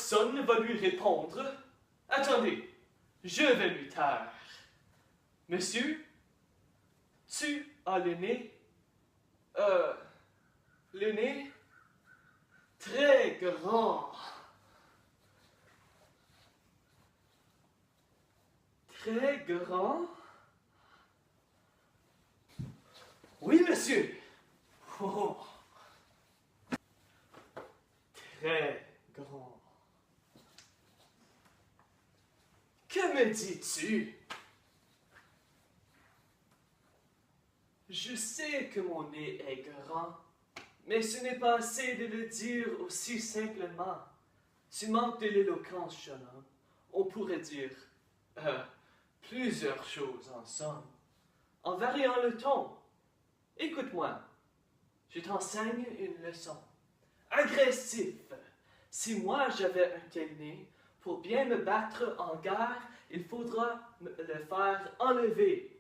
personne ne va lui répondre. Attendez, je vais lui taire. Monsieur, tu as le nez très grand. Très grand? Oui, monsieur. Oh. Très grand. Que me dis-tu? Je sais que mon nez est grand, mais ce n'est pas assez de le dire aussi simplement. Tu manques de l'éloquence, jeune homme. On pourrait dire plusieurs choses en somme, en variant le ton. Écoute-moi, je t'enseigne une leçon. Agressif. Si moi j'avais un tel nez, pour bien me battre en guerre, il faudra me le faire enlever.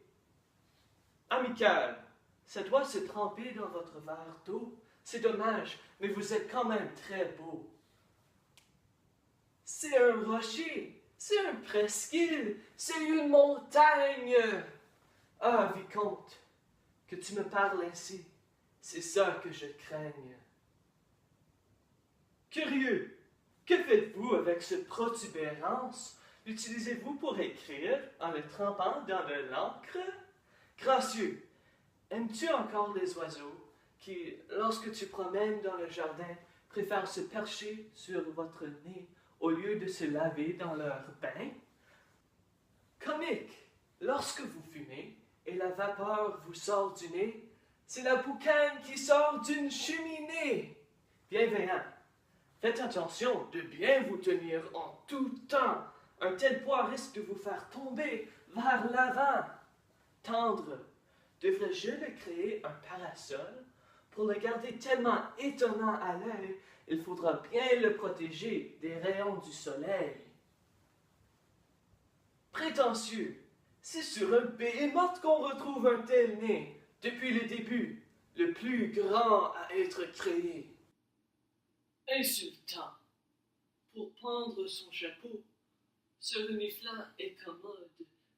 Amical, ça doit se tremper dans votre verre d'eau. C'est dommage, mais vous êtes quand même très beau. C'est un rocher, c'est un presqu'île, c'est une montagne. Ah, vicomte, que tu me parles ainsi, c'est ça que je craigne. Curieux, que faites-vous avec cette protubérance? L'utilisez-vous pour écrire en le trempant dans de l'encre? Gracieux, aimes-tu encore les oiseaux qui, lorsque tu promènes dans le jardin, préfèrent se percher sur votre nez au lieu de se laver dans leur bain? Comique, lorsque vous fumez et la vapeur vous sort du nez, c'est la boucane qui sort d'une cheminée. Bienveillant, faites attention de bien vous tenir en tout temps. Un tel poids risque de vous faire tomber vers l'avant. Tendre, devrais-je le créer un parasol? Pour le garder tellement étonnant à l'œil, il faudra bien le protéger des rayons du soleil. Prétentieux, c'est sur un béhémoth qu'on retrouve un tel nez, depuis le début, le plus grand à être créé. Insultant, pour prendre son chapeau, ce reniflant est commode,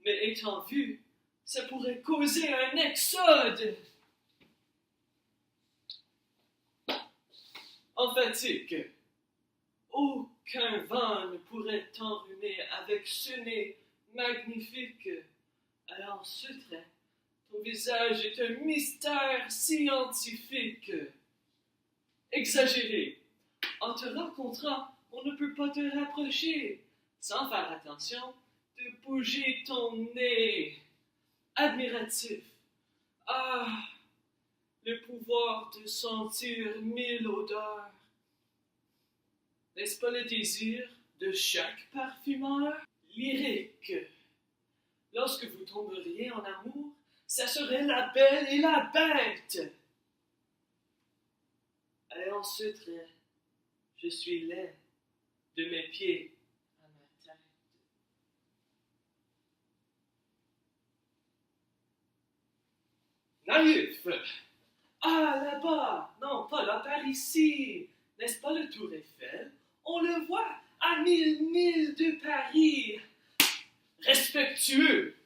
mais étant vu, ça pourrait causer un exode. En fatigue, aucun vent ne pourrait t'enrhumer avec ce nez magnifique. Alors ce trait, ton visage est un mystère scientifique. Exagéré, en te rencontrant, on ne peut pas te rapprocher, sans faire attention de bouger ton nez. Admiratif, ah, le pouvoir de sentir 1000 odeurs. N'est-ce pas le désir de chaque parfumeur? Lyrique, lorsque vous tomberiez en amour, ça serait la belle et la bête. Et en ce trait, je suis laid de mes pieds à ma tête. Naïf! Ah, là-bas! Non, pas là, par ici! N'est-ce pas le Tour Eiffel? On le voit à 1000 milles de Paris! Respectueux!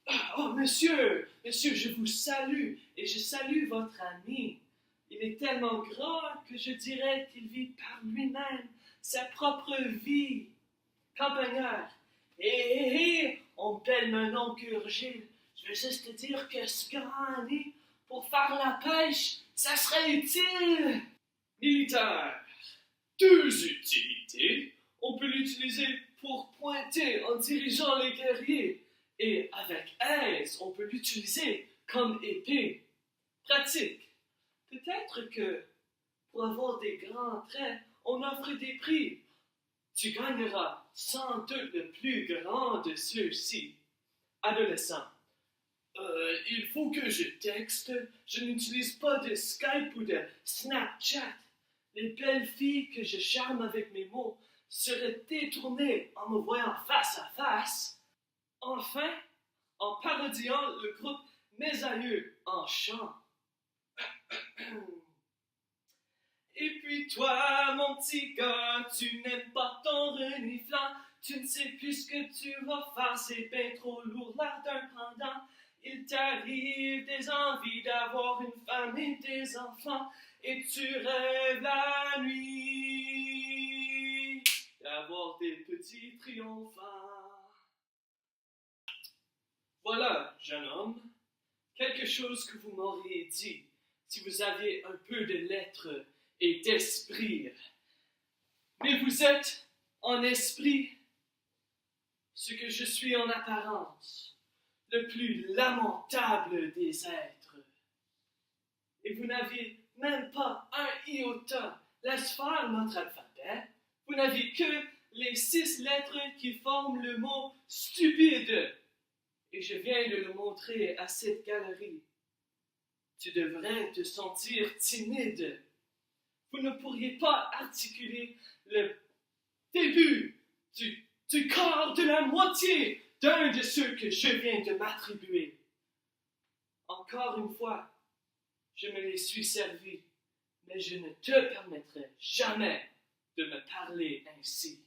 Ah, oh, monsieur, je vous salue, et je salue votre ami. Il est tellement grand que je dirais qu'il vit par lui-même sa propre vie. Campagnard, on m'appelle mon oncle Urgile. Je veux juste te dire que ce grand nez, pour faire la pêche, ça serait utile. Militaire, deux utilités. On peut l'utiliser pour pointer en dirigeant les guerriers. Et avec aise, on peut l'utiliser comme épée. Pratique. Peut-être que, pour avoir des grands traits, on offre des prix. Tu gagneras sans doute le plus grand de ceux-ci. Adolescent. Il faut que je texte. Je n'utilise pas de Skype ou de Snapchat. Les belles filles que je charme avec mes mots seraient détournées en me voyant face à face. Enfin, en parodiant le groupe Mes Aïeux en chant. Et puis toi, mon petit gars, tu n'aimes pas ton reniflant. Tu ne sais plus ce que tu vas faire, c'est bien trop lourd l'air d'un pendant. Il t'arrive des envies d'avoir une femme et des enfants, et tu rêves la nuit d'avoir des petits triomphants. Voilà, jeune homme, quelque chose que vous m'auriez dit si vous aviez un peu de lettres et d'esprit. Mais vous êtes en esprit ce que je suis en apparence, le plus lamentable des êtres. Et vous n'aviez même pas un iota. Laisse faire notre alphabet. Vous n'aviez que les 6 lettres qui forment le mot stupide. Et je viens de le montrer à cette galerie. Tu devrais te sentir timide. Vous ne pourriez pas articuler le début du quart de la moitié d'un de ceux que je viens de m'attribuer. Encore une fois, je me les suis servis, mais je ne te permettrai jamais de me parler ainsi.